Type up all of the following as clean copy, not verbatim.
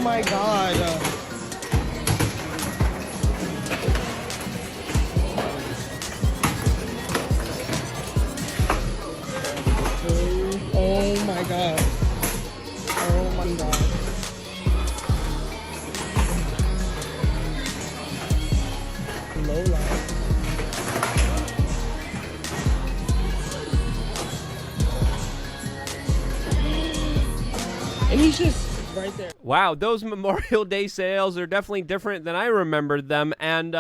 my god. Oh my god. Oh my god. Low life. And he's just right there. Wow, those Memorial Day sales are definitely different than I remembered them. And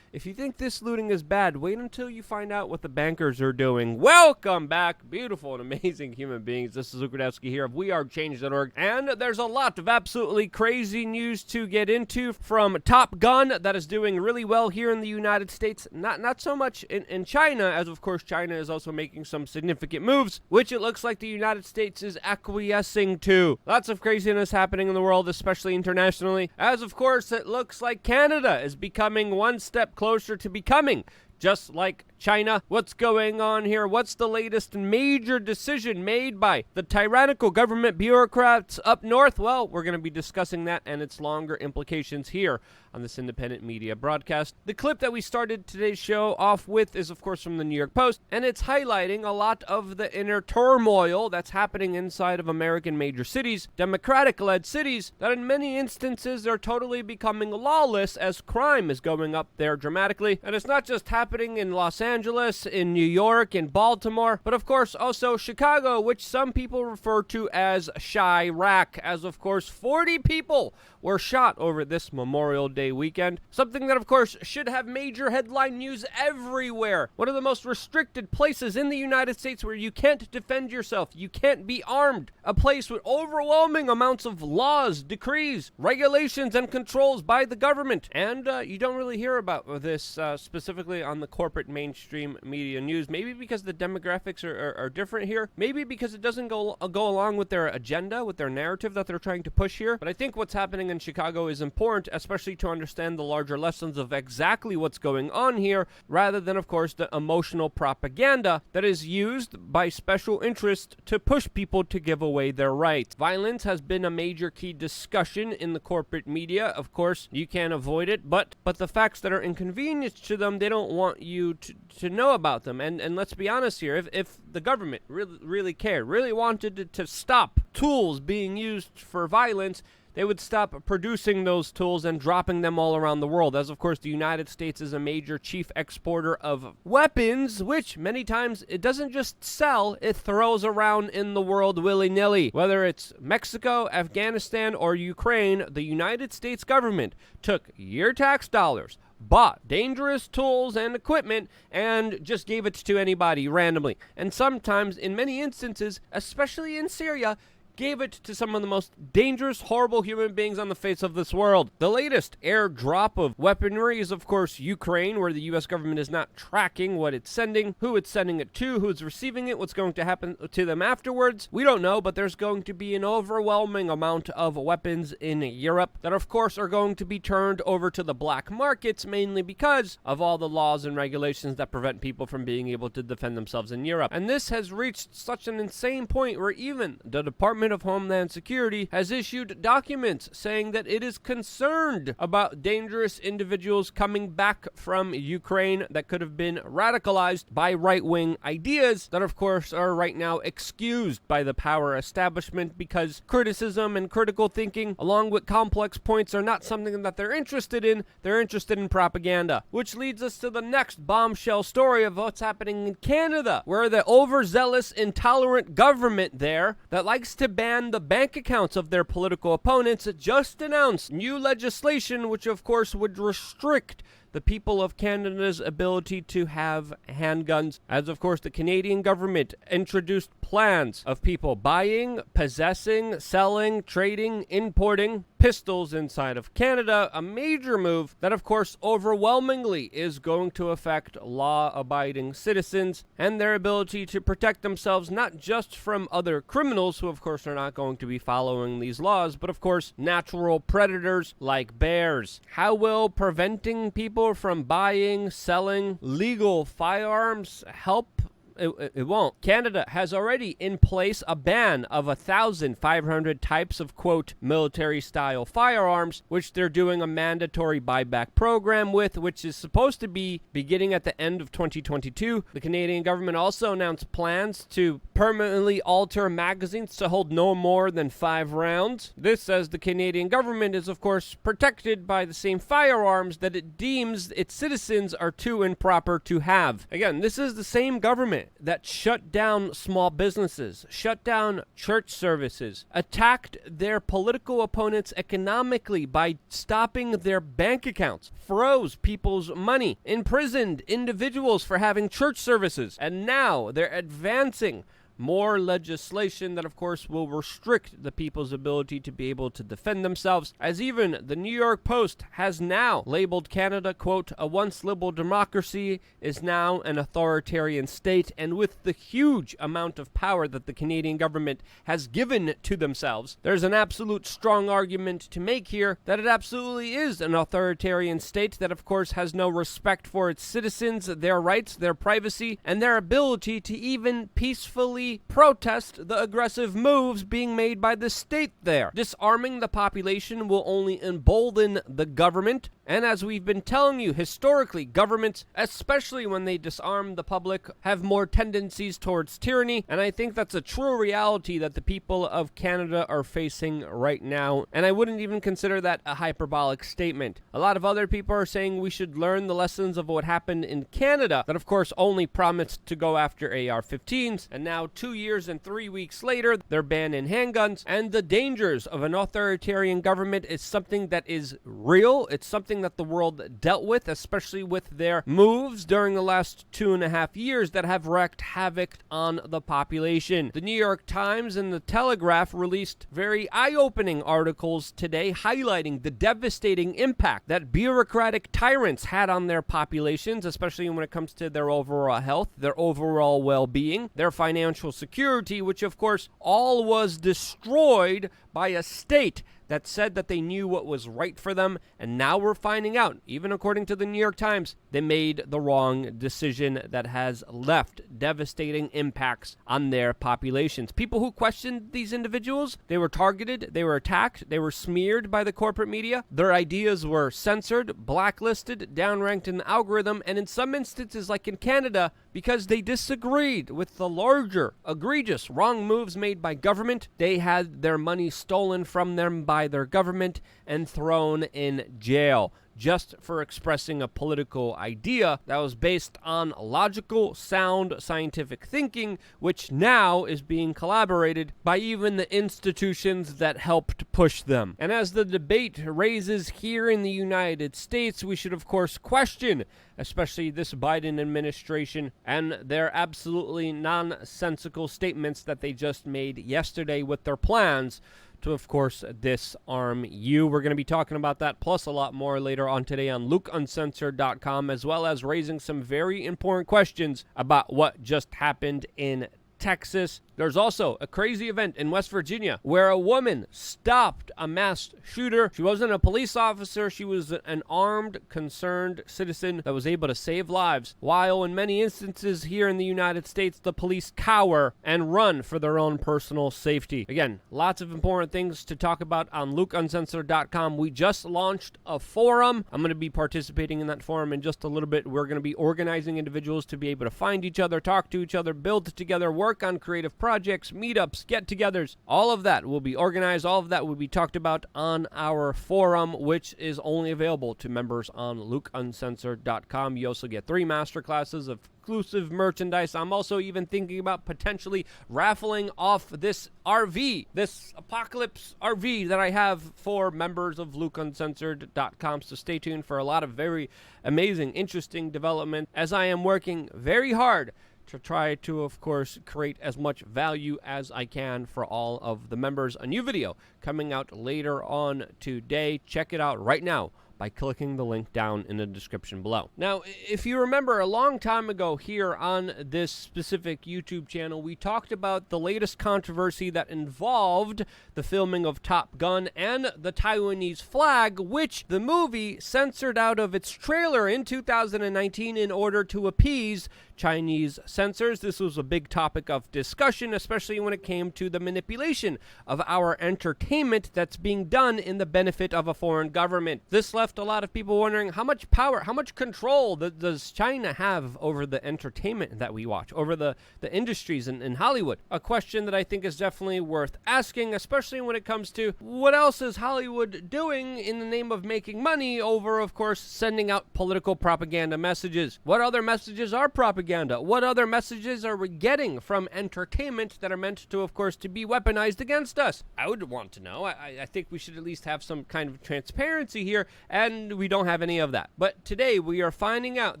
if you think this looting is bad, wait until you find out what the bankers are doing. Welcome back, beautiful and amazing human beings. This is Luke Rudowski here of WeAreChange.org. And there's a lot of absolutely crazy news to get into, from Top Gun, that is doing really well here in the United States. Not so much in China, as of course China is also making some significant moves, which it looks like the United States is acquiescing to. Lots of craziness happening in the world, especially internationally, as of course it looks like Canada is becoming one step closer to becoming just like China. What's going on here? What's the latest major decision made by the tyrannical government bureaucrats up north? Well, we're going to be discussing that and its longer implications here on this independent media broadcast. The clip that we started today's show off with is, of course, from the New York Post, and it's highlighting a lot of the inner turmoil that's happening inside of American major cities, Democratic-led cities, that in many instances are totally becoming lawless as crime is going up there dramatically. And it's not just happening in Los Angeles, in New York, in Baltimore, but of course also Chicago, which some people refer to as Chiraq, as of course 40 people were shot over this Memorial Day weekend. Something that of course should have major headline news everywhere. One of the most restricted places in the United States where you can't defend yourself, you can't be armed. A place with overwhelming amounts of laws, decrees, regulations, and controls by the government. And you don't really hear about this specifically on the corporate mainstream media news. Maybe because the demographics are different here. Maybe because it doesn't go along with their agenda, with their narrative that they're trying to push here. But I think what's happening in Chicago is important, especially to understand the larger lessons of exactly what's going on here, rather than, of course, the emotional propaganda that is used by special interests to push people to give away their rights. Violence has been a major key discussion in the corporate media. Of course, you can't avoid it, but the facts that are inconvenient to them, they don't want you to know about them. And let's be honest here, if the government really cared, really wanted to stop tools being used for violence, they would stop producing those tools and dropping them all around the world, as of course the United States is a major chief exporter of weapons, which many times it doesn't just sell, it throws around in the world willy-nilly. Whether it's Mexico, Afghanistan, or Ukraine, the United States government took your tax dollars, bought dangerous tools and equipment, and just gave it to anybody randomly. And sometimes, in many instances, especially in Syria, gave it to some of the most dangerous, horrible human beings on the face of this world. The latest airdrop of weaponry is, of course, Ukraine, where the U.S. government is not tracking what it's sending, who it's sending it to, who's receiving it, what's going to happen to them afterwards. We don't know, but there's going to be an overwhelming amount of weapons in Europe that, of course, are going to be turned over to the black markets, mainly because of all the laws and regulations that prevent people from being able to defend themselves in Europe. And this has reached such an insane point where even the Department of Homeland Security has issued documents saying that it is concerned about dangerous individuals coming back from Ukraine that could have been radicalized by right-wing ideas that, of course, are right now excused by the power establishment because criticism and critical thinking, along with complex points, are not something that they're interested in. They're interested in propaganda, which leads us to the next bombshell story of what's happening in Canada, where the overzealous, intolerant government there that likes to ban the bank accounts of their political opponents just announced new legislation which of course would restrict the people of Canada's ability to have handguns, as of course the Canadian government introduced plans of people buying, possessing, selling, trading, importing pistols inside of Canada, a major move that of course overwhelmingly is going to affect law-abiding citizens and their ability to protect themselves not just from other criminals who of course are not going to be following these laws, but of course natural predators like bears. How will preventing people from buying, selling legal firearms help it won't. Canada has already in place a ban of 1,500 types of, quote, military-style firearms, which they're doing a mandatory buyback program with, which is supposed to be beginning at the end of 2022. The Canadian government also announced plans to permanently alter magazines to hold no more than 5 rounds. This, as the Canadian government is, of course, protected by the same firearms that it deems its citizens are too improper to have. Again, this is the same government that shut down small businesses, shut down church services, attacked their political opponents economically by stopping their bank accounts, froze people's money, imprisoned individuals for having church services, and now they're advancing more legislation that, of course, will restrict the people's ability to be able to defend themselves, as even the New York Post has now labeled Canada, quote, a once liberal democracy is now an authoritarian state. And with the huge amount of power that the Canadian government has given to themselves, there's an absolute strong argument to make here that it absolutely is an authoritarian state that, of course, has no respect for its citizens, their rights, their privacy, and their ability to even peacefully protest the aggressive moves being made by the state there. Disarming the population will only embolden the government, and as we've been telling you, historically, governments, especially when they disarm the public, have more tendencies towards tyranny, and I think that's a true reality that the people of Canada are facing right now, and I wouldn't even consider that a hyperbolic statement. A lot of other people are saying we should learn the lessons of what happened in Canada, that of course only promised to go after AR-15s, and now 2 years and 3 weeks later, they're banning handguns, and the dangers of an authoritarian government is something that is real. It's something that the world dealt with, especially with their moves during the last 2.5 years that have wreaked havoc on the population. The New York Times and the Telegraph released very eye-opening articles today highlighting the devastating impact that bureaucratic tyrants had on their populations, especially when it comes to their overall health, their overall well-being, their financial security, which of course all was destroyed by a state that said that they knew what was right for them, and now we're finding out, even according to the New York Times, they made the wrong decision that has left devastating impacts on their populations. People who questioned these individuals, they were targeted, they were attacked, they were smeared by the corporate media, their ideas were censored, blacklisted, downranked in the algorithm, and in some instances, like in Canada, because they disagreed with the larger, egregious, wrong moves made by government, they had their money stolen from them by their government and thrown in jail just for expressing a political idea that was based on logical, sound, scientific thinking, which now is being collaborated by even the institutions that helped push them. And as the debate raises here in the United States, we should of course question, especially this Biden administration and their absolutely nonsensical statements that they just made yesterday with their plans to, of course, disarm you. We're going to be talking about that, plus a lot more later on today on LukeUncensored.com, as well as raising some very important questions about what just happened in Texas. There's also a crazy event in West Virginia where a woman stopped a masked shooter. She wasn't a police officer. She was an armed, concerned citizen that was able to save lives, while in many instances here in the United States, the police cower and run for their own personal safety. Again, lots of important things to talk about on LukeUncensored.com. We just launched a forum. I'm going to be participating in that forum in just a little bit. We're going to be organizing individuals to be able to find each other, talk to each other, build together, work on creative projects, meetups, get-togethers. All of that will be organized. All of that will be talked about on our forum, which is only available to members on LukeUncensored.com. You also get 3 masterclasses of exclusive merchandise. I'm also even thinking about potentially raffling off this RV, this Apocalypse RV that I have for members of LukeUncensored.com. So stay tuned for a lot of very amazing, interesting development as I am working very hard to try to, of course, create as much value as I can for all of the members. A new video coming out later on today. Check it out right now by clicking the link down in the description below. Now, if you remember a long time ago here on this specific YouTube channel, we talked about the latest controversy that involved the filming of Top Gun and the Taiwanese flag, which the movie censored out of its trailer in 2019 in order to appease Chinese censors. This was a big topic of discussion, especially when it came to the manipulation of our entertainment that's being done in the benefit of a foreign government. This left a lot of people wondering how much power, how much control does China have over the entertainment that we watch, over the industries in Hollywood? A question that I think is definitely worth asking, especially when it comes to what else is Hollywood doing in the name of making money over, of course, sending out political propaganda messages. What other messages are propaganda? What other messages are we getting from entertainment that are meant to, of course, to be weaponized against us? I would want to know. I think we should at least have some kind of transparency here, and we don't have any of that. But today we are finding out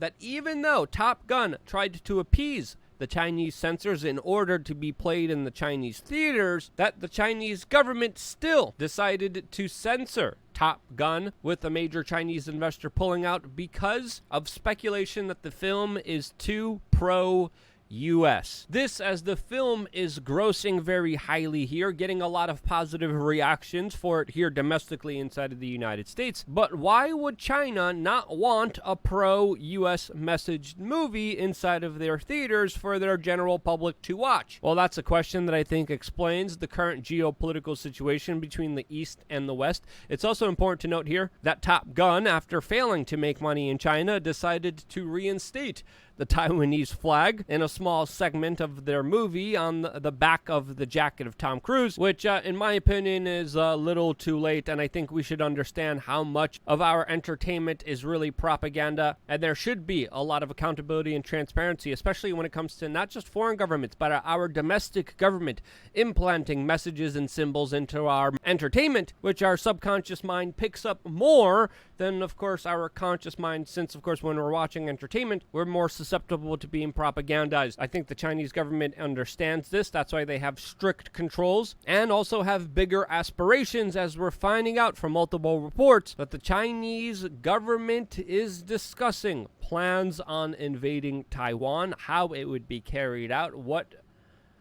that even though Top Gun tried to appease the Chinese censors in order to be played in the Chinese theaters, that the Chinese government still decided to censor Top Gun, with a major Chinese investor pulling out because of speculation that the film is too pro-US. This, as the film is grossing very highly here, getting a lot of positive reactions for it here domestically inside of the United States. But why would China not want a pro-US messaged movie inside of their theaters for their general public to watch? Well, that's a question that I think explains the current geopolitical situation between the East and the West. It's also important to note here that Top Gun, after failing to make money in China, decided to reinstate the Taiwanese flag in a small segment of their movie on the back of the jacket of Tom Cruise, which in my opinion is a little too late, and I think we should understand how much of our entertainment is really propaganda, and there should be a lot of accountability and transparency, especially when it comes to not just foreign governments, but our domestic government implanting messages and symbols into our entertainment, which our subconscious mind picks up more than, of course, our conscious mind, since, of course, when we're watching entertainment, we're more susceptible to being propagandized. I think the Chinese government understands this. That's why they have strict controls and also have bigger aspirations, as we're finding out from multiple reports that the Chinese government is discussing plans on invading Taiwan, how it would be carried out, what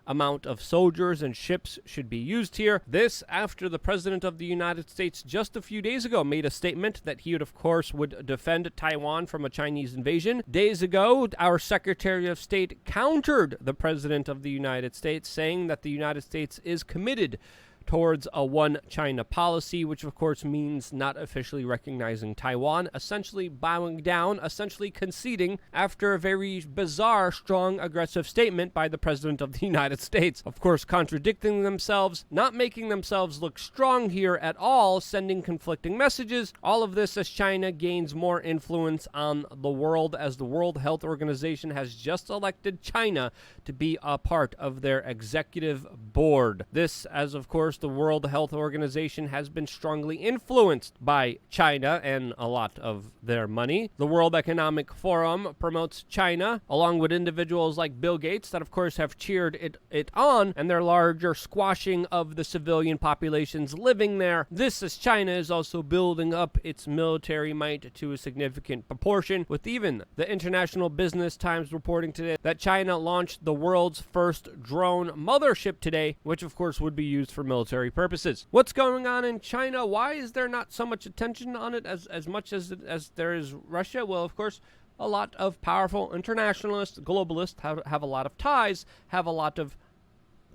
amount of soldiers and ships should be used here. This after the President of the United States just a few days ago made a statement that he would, of course, would defend Taiwan from a Chinese invasion. Days ago, our Secretary of State countered the President of the United States, saying that the United States is committed towards a one China policy, which of course means not officially recognizing Taiwan, essentially bowing down, essentially conceding after a very bizarre, strong, aggressive statement by the President of the United States. Of course, contradicting themselves, not making themselves look strong here at all, sending conflicting messages. All of this as China gains more influence on the world, as the World Health Organization has just elected China to be a part of their executive board. This, as of course, the World Health Organization has been strongly influenced by China and a lot of their money. The World Economic Forum promotes China, along with individuals like Bill Gates that, of course, have cheered it on, and their larger squashing of the civilian populations living there. This, as China is also building up its military might to a significant proportion, with even the International Business Times reporting today that China launched the world's first drone mothership today, which of course would be used for military purposes. What's going on in China? Why is there not so much attention on it as much as there is Russia? Well, of course, a lot of powerful internationalists, globalists have a lot of ties, have a lot of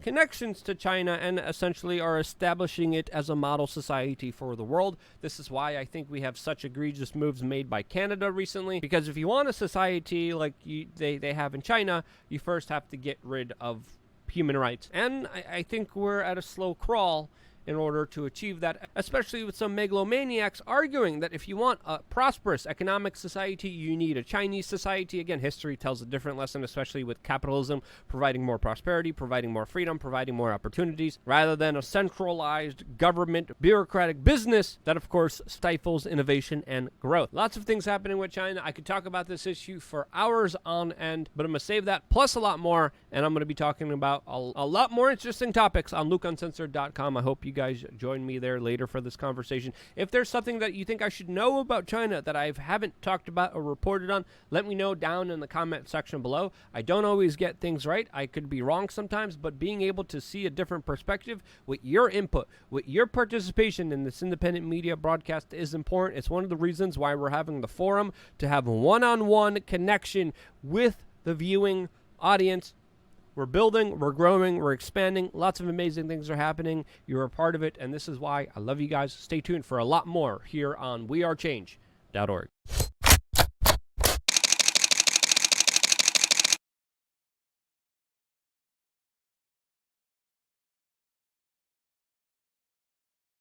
connections to China, and essentially are establishing it as a model society for the world. This is why I think we have such egregious moves made by Canada recently, because if you want a society like they have in China, you first have to get rid of human rights. And I think we're at a slow crawl in order to achieve that, especially with some megalomaniacs arguing that if you want a prosperous economic society, you need a Chinese society. Again, history tells a different lesson, especially with capitalism providing more prosperity, providing more freedom, providing more opportunities, rather than a centralized government bureaucratic business that, of course, stifles innovation and growth. Lots of things happening with China. I could talk about this issue for hours on end, but I'm going to save that plus a lot more, and I'm going to be talking about a lot more interesting topics on LukeUncensored.com. I hope you you guys join me there later for this conversation. If there's something that you think I should know about China that I haven't talked about or reported on, let me know down in the comment section below. I don't always get things right. I could be wrong sometimes, but being able to see a different perspective with your input, with your participation in this independent media broadcast is important. It's one of the reasons why we're having the forum, to have one-on-one connection with the viewing audience. We're building, we're growing, we're expanding. Lots of amazing things are happening. You're a part of it, and this is why I love you guys. Stay tuned for a lot more here on wearechange.org.